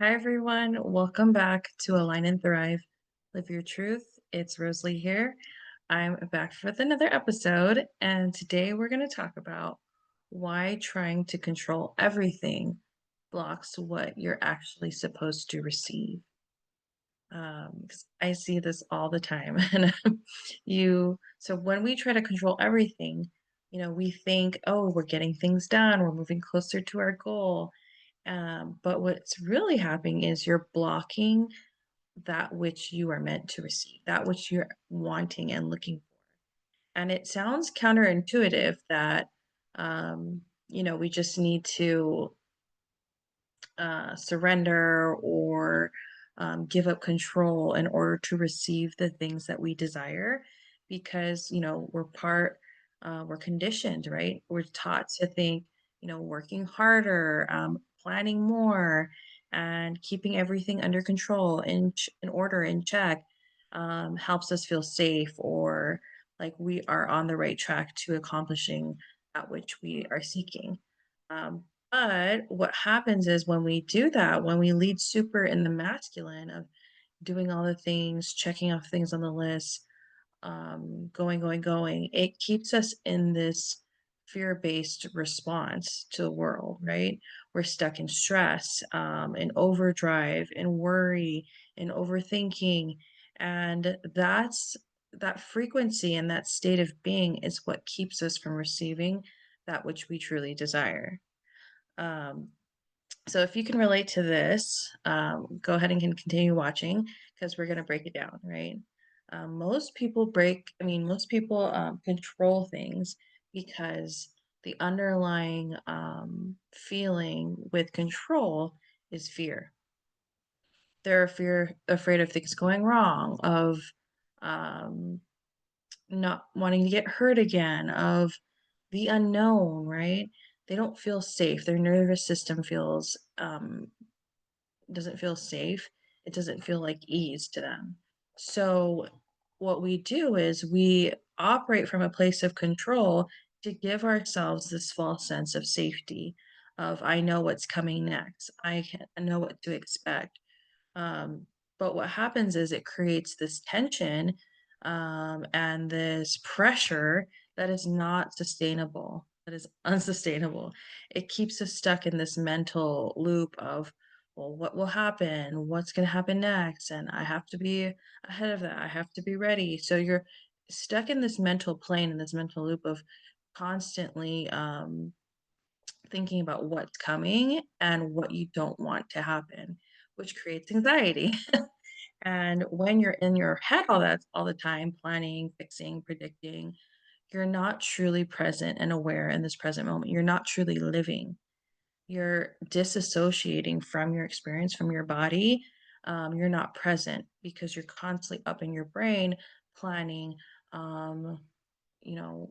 Hi, everyone. Welcome back to Align and Thrive. Live Your Truth. It's Rosalie here. I'm back with another episode, and today we're going to talk about why trying to control everything blocks what you're actually supposed to receive. 'Cause I see this all the time. And so when we try to control everything, we think, oh, we're getting things done, we're moving closer to our goal, but what's really happening is you're blocking that which you are meant to receive, that which you're wanting and looking for. And it sounds counterintuitive that, we just need to surrender or give up control in order to receive the things that we desire because we're conditioned, right? We're taught to think, working harder, planning more, and keeping everything under control, in order, in check, helps us feel safe, or like we are on the right track to accomplishing that which we are seeking. But what happens is when we do that, when we lead super in the masculine of doing all the things, checking off things on the list, going, it keeps us in this fear-based response to the world, right? We're stuck in stress, in overdrive, in worry, in overthinking. And that frequency and that state of being is what keeps us from receiving that which we truly desire. Um, so if you can relate to this, go ahead and can continue watching because we're going to break it down, right? Most people control things because the underlying feeling with control is fear. Afraid of things going wrong, of um, not wanting to get hurt again, of the unknown, right? They don't feel safe. Their nervous system doesn't feel safe. It doesn't feel like ease to them. So what we do is we operate from a place of control to give ourselves this false sense of safety of I know what's coming next. I know what to expect. um, but what happens is it creates this tension, and this pressure that is not sustainable, that is unsustainable. It keeps us stuck in this mental loop of, well, what will happen? What's going to happen next? And I have to be ahead of that. I have to be ready. So you're stuck in this mental plane, in this mental loop of constantly thinking about what's coming and what you don't want to happen, which creates anxiety. And when you're in your head all the time, planning, fixing, predicting, you're not truly present and aware in this present moment. You're not truly living. You're disassociating from your experience, from your body. You're not present because you're constantly up in your brain planning, um,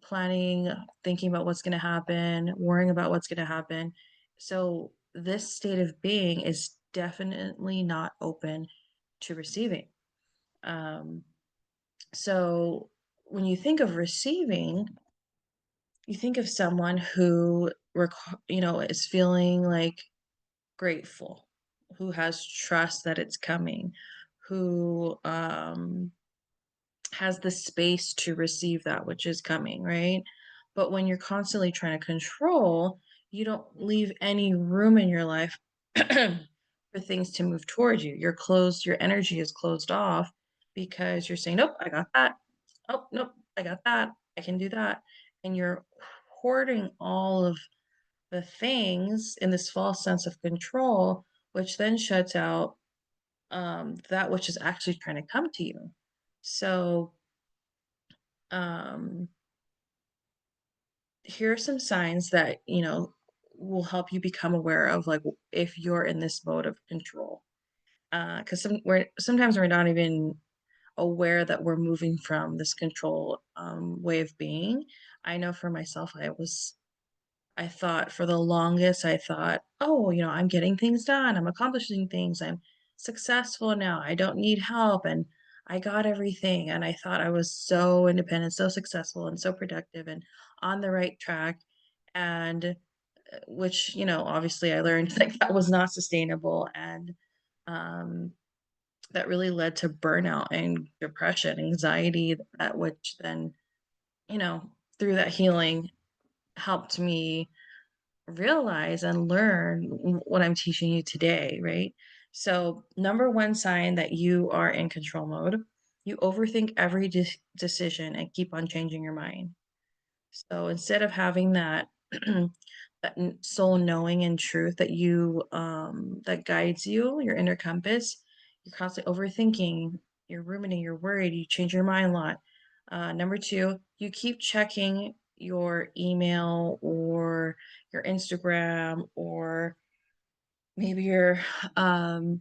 planning, thinking about what's going to happen, worrying about what's going to happen. So, this state of being is definitely not open to receiving. Um, so, when you think of receiving, you think of someone who, is feeling like grateful, who has trust that it's coming, who has the space to receive that which is coming, right? But when you're constantly trying to control, you don't leave any room in your life for things to move towards you. You're closed, your energy is closed off because you're saying, nope, I got that. Oh, nope, I got that. I can do that. And you're hoarding all of the things in this false sense of control, which then shuts out that which is actually trying to come to you. So, um, here are some signs that will help you become aware of, like, if you're in this mode of control, because sometimes we're not even aware that we're moving from this control way of being. I know for myself, I thought for the longest, I thought, oh, I'm getting things done, I'm accomplishing things, I'm successful now, I don't need help, and I got everything. And I thought I was so independent, so successful, and so productive, and on the right track. And which, obviously I learned like that was not sustainable. And um, that really led to burnout and depression, anxiety, that which then, you know, through that healing helped me realize and learn what I'm teaching you today, right? So, number one sign that you are in control mode, you overthink every decision and keep on changing your mind. So instead of having that soul knowing and truth that you that guides you, your inner compass, you're constantly overthinking, you're ruminating, you're worried, you change your mind a lot. Number two, you keep checking your email or your Instagram or maybe your um,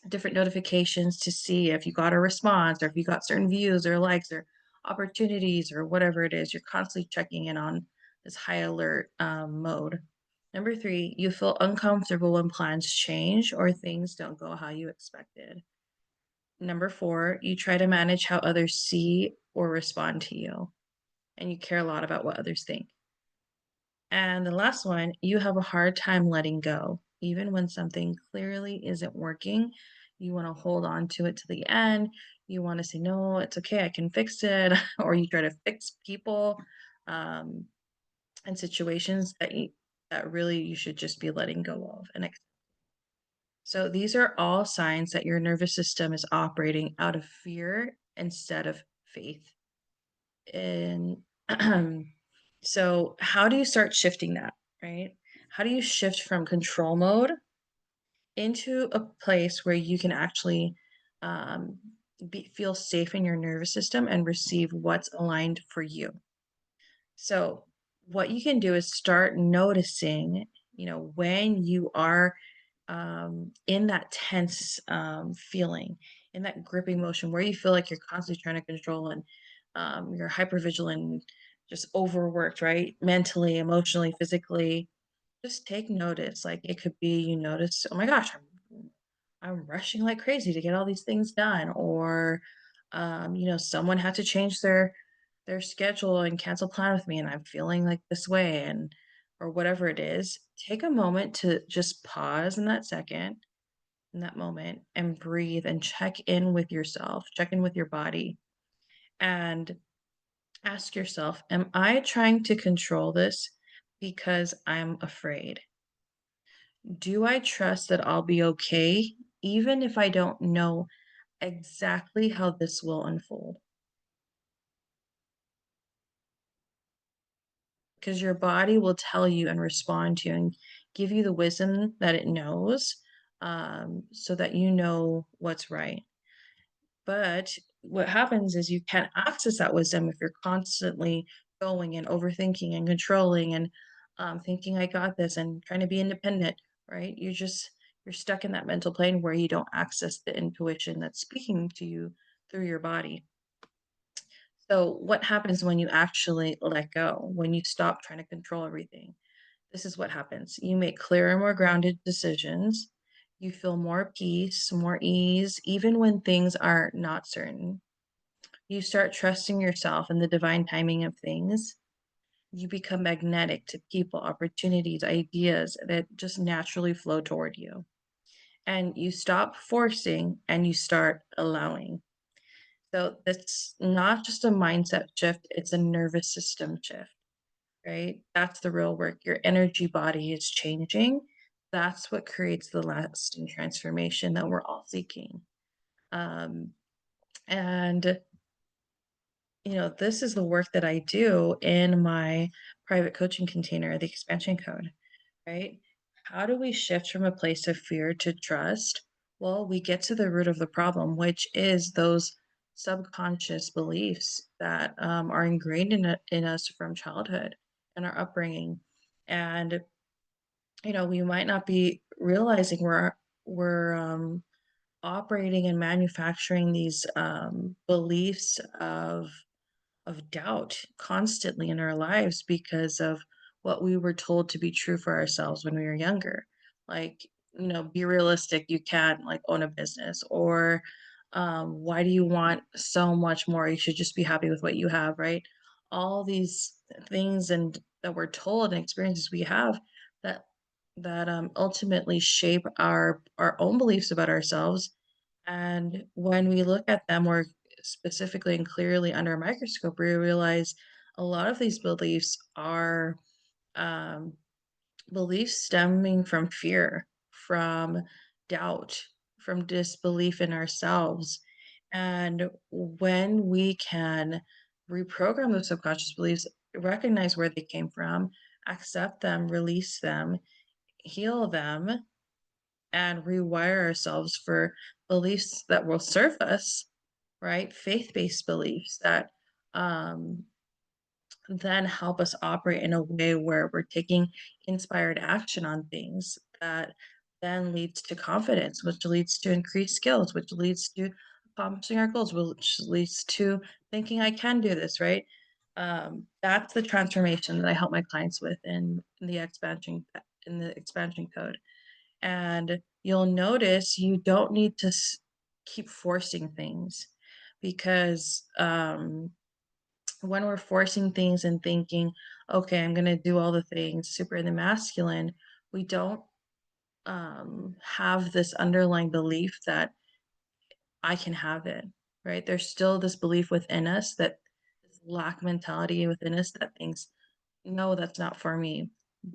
different notifications to see if you got a response or if you got certain views or likes or opportunities or whatever it is. You're constantly checking in on this high alert mode. Number three, you feel uncomfortable when plans change or things don't go how you expected. Number four, you try to manage how others see or respond to you, and you care a lot about what others think. And the last one, you have a hard time letting go. Even when something clearly isn't working, you want to hold on to it to the end. You want to say, no, it's okay, I can fix it. Or you try to fix people um, and situations that really you should just be letting go of. So these are all signs that your nervous system is operating out of fear instead of faith. And so, how do you start shifting that, right? How do you shift from control mode into a place where you can actually um, feel safe in your nervous system and receive what's aligned for you? So, what you can do is start noticing, when you are in that tense feeling, in that gripping motion where you feel like you're constantly trying to control and you're hypervigilant, just overworked, right? Mentally, emotionally, physically. Just take notice. Like it could be you notice, oh my gosh, I'm rushing like crazy to get all these things done, or someone had to change their schedule and cancel plan with me, and I'm feeling like this way, and or whatever it is. Take a moment to just pause in that second, in that moment, and breathe and check in with yourself, check in with your body, and ask yourself, am I trying to control this because I'm afraid? Do I trust that I'll be okay, even if I don't know exactly how this will unfold? Because your body will tell you and respond to you and give you the wisdom that it knows, so that you know what's right. But what happens is you can't access that wisdom if you're constantly going and overthinking and controlling and thinking I got this and trying to be independent, right? You're stuck in that mental plane where you don't access the intuition that's speaking to you through your body. So what happens when you actually let go, when you stop trying to control everything? This is what happens. You make clearer, more grounded decisions. You feel more peace, more ease, even when things are not certain. You start trusting yourself and the divine timing of things. You become magnetic to people, opportunities, ideas that just naturally flow toward you. And you stop forcing and you start allowing. So it's not just a mindset shift, it's a nervous system shift, right? That's the real work. Your energy body is changing. That's what creates the lasting transformation that we're all seeking. Um, and this is the work that I do in my private coaching container, the expansion code, right? How do we shift from a place of fear to trust? Well, we get to the root of the problem, which is those subconscious beliefs that are ingrained in us from childhood and our upbringing. And, we might not be realizing we're operating and manufacturing these beliefs of doubt constantly in our lives because of what we were told to be true for ourselves when we were younger. Like, be realistic, you can't like own a business, or why do you want so much more? You should just be happy with what you have, right? All these things and that we're told and experiences we have that that ultimately shape our own beliefs about ourselves. And when we look at them more specifically and clearly under a microscope, we realize a lot of these beliefs are um, beliefs stemming from fear, from doubt, from disbelief in ourselves. And when we can reprogram those subconscious beliefs, recognize where they came from, accept them, release them, heal them, and rewire ourselves for beliefs that will serve us, right? Faith-based beliefs that um, then help us operate in a way where we're taking inspired action on things that then leads to confidence, which leads to increased skills, which leads to accomplishing our goals, which leads to thinking I can do this, right? That's the transformation that I help my clients with in the expansion code. And you'll notice you don't need to keep forcing things because when we're forcing things and thinking, okay, I'm going to do all the things super in the masculine, we don't have this underlying belief that I can have it, right? There's still this belief within us that this lack mentality within us that thinks, no, that's not for me.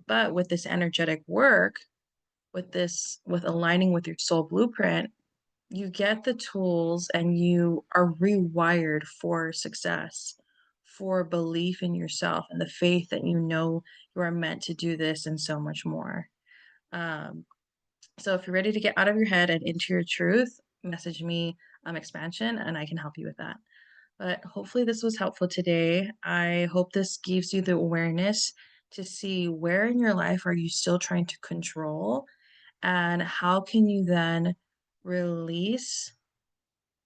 But with this energetic work, with aligning with your soul blueprint, you get the tools and you are rewired for success, for belief in yourself and the faith that you know you are meant to do this and so much more. Um, so if you're ready to get out of your head and into your truth, message me expansion and I can help you with that. But hopefully this was helpful today. I hope this gives you the awareness to see where in your life are you still trying to control and how can you then release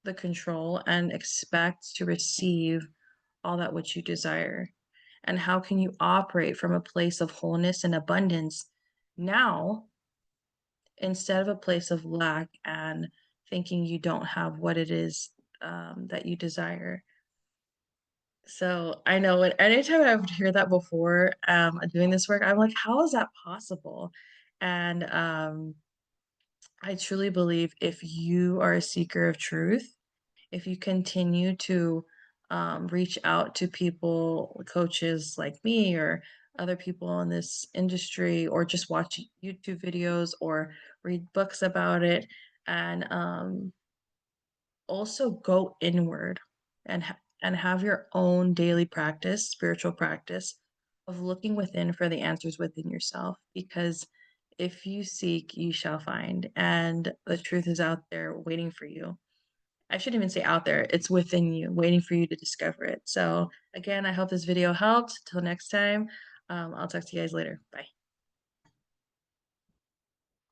the control and expect to receive all that which you desire? And how can you operate from a place of wholeness and abundance now instead of a place of lack and thinking you don't have what it is that you desire? So I know anytime I would hear that before doing this work, I'm like, how is that possible? And I truly believe if you are a seeker of truth, if you continue to reach out to people, coaches like me or other people in this industry, or just watch YouTube videos or read books about it, and also go inward and and have your own daily practice, spiritual practice of looking within for the answers within yourself. Because if you seek, you shall find, and the truth is out there waiting for you. I shouldn't even say out there, it's within you, waiting for you to discover it. So, again, I hope this video helped. Till next time, I'll talk to you guys later. Bye.